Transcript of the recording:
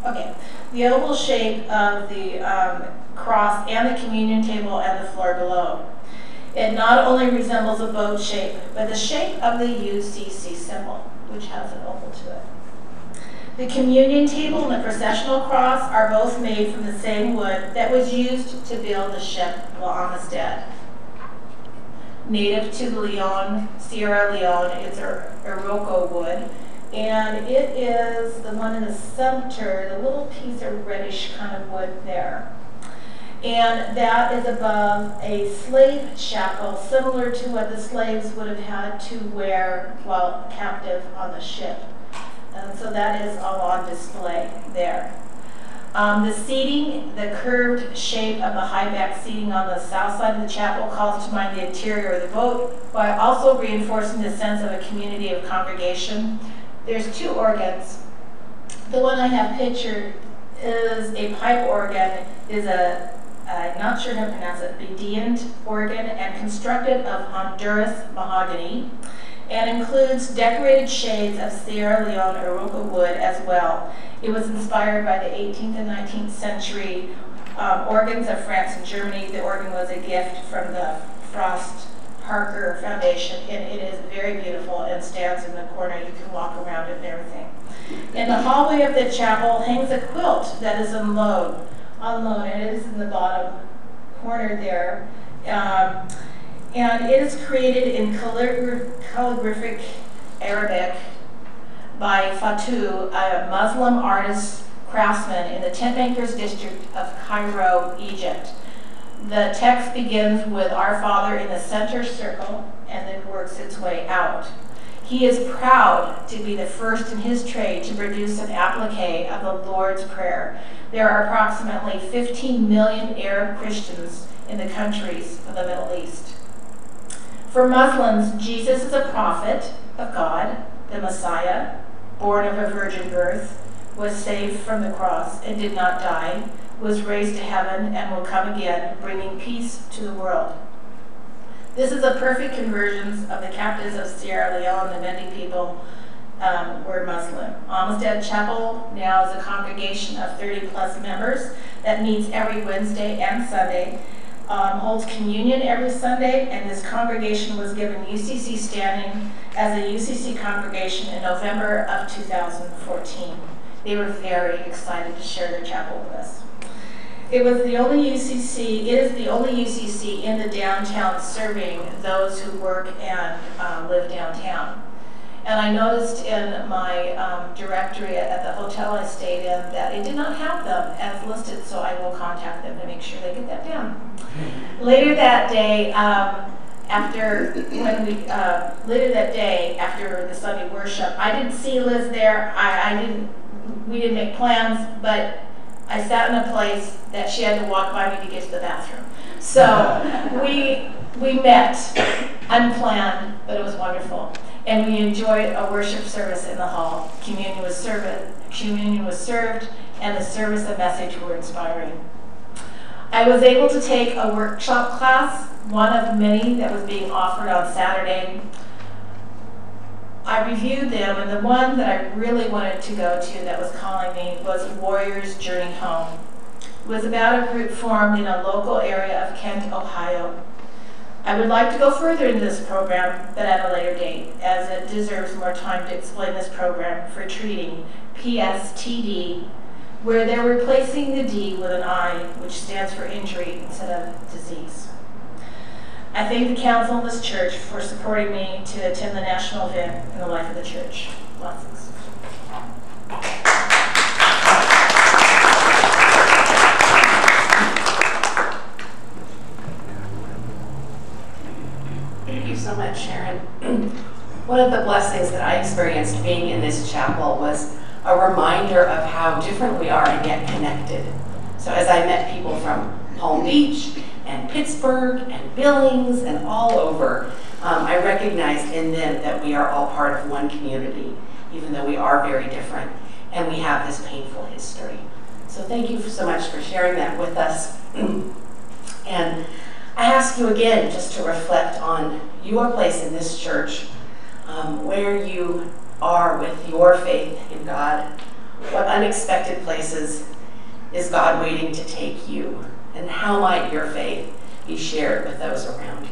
Okay, the oval shape of the cross and the communion table and the floor below. It not only resembles a boat shape, but the shape of the UCC symbol, which has an oval to it. The communion table and the processional cross are both made from the same wood that was used to build the ship Amistad. Native to Leone, Sierra Leone, it's Iroko wood, and it is the one in the center, the little piece of reddish kind of wood there. And that is above a slave shackle, similar to what the slaves would have had to wear while captive on the ship. And so that is all on display there. The seating, the curved shape of the high back seating on the south side of the chapel calls to mind the interior of the boat, while also reinforcing the sense of a community of congregation. There's two organs. The one I have pictured is a pipe organ, is I'm not sure how to pronounce it, Bedient organ, and constructed of Honduras mahogany, and includes decorated shades of Sierra Leone Iroko wood as well. It was inspired by the 18th and 19th century organs of France and Germany. The organ was a gift from the Frost Parker Foundation, and it is very beautiful and stands in the corner. You can walk around it and everything. In the hallway of the chapel hangs a quilt that is on loan, and it is in the bottom corner there. And it is created in calligraphic Arabic by Fatou, a Muslim artist craftsman in the tent makers district of Cairo, Egypt. The text begins with Our Father in the center circle and then works its way out. He is proud to be the first in his trade to produce an applique of the Lord's Prayer. There are approximately 15 million Arab Christians in the countries of the Middle East. For Muslims, Jesus is a prophet of God, the Messiah, born of a virgin birth, was saved from the cross and did not die, was raised to heaven and will come again, bringing peace to the world. This is a perfect conversion of the captives of Sierra Leone. The many people were Muslim. Amistad Chapel now is a congregation of 30+ members that meets every Wednesday and Sunday, holds communion every Sunday, and this congregation was given UCC standing as a UCC congregation in November of 2014. They were very excited to share their chapel with us. It is the only UCC in the downtown serving those who work and live downtown. And I noticed in my directory at the hotel I stayed in that it did not have them as listed, so I will contact them to make sure they get that down. Later that day, after the Sunday worship, I didn't see Liz there. We didn't make plans, but I sat in a place that she had to walk by me to get to the bathroom. So we met unplanned, but it was wonderful. And we enjoyed a worship service in the hall. Communion was served, and the service and message were inspiring. I was able to take a workshop class, one of many that was being offered on Saturday. I reviewed them, and the one that I really wanted to go to that was calling me was Warrior's Journey Home. It was about a group formed in a local area of Kent, Ohio. I would like to go further into this program, but at a later date, as it deserves more time to explain this program for treating PSTD, where they're replacing the D with an I, which stands for injury instead of disease. I thank the council of this church for supporting me to attend the national event in the life of the church. Blessings. Thank you so much, Sharon. One of the blessings that I experienced being in this chapel was a reminder of how different we are and yet connected. So as I met people from Palm Beach and Pittsburgh and Billings and all over, I recognized in them that we are all part of one community, even though we are very different and we have this painful history. So thank you so much for sharing that with us. And I ask you again just to reflect on your place in this church, where you are with your faith in God, What unexpected places is God waiting to take you? And how might your faith be shared with those around you?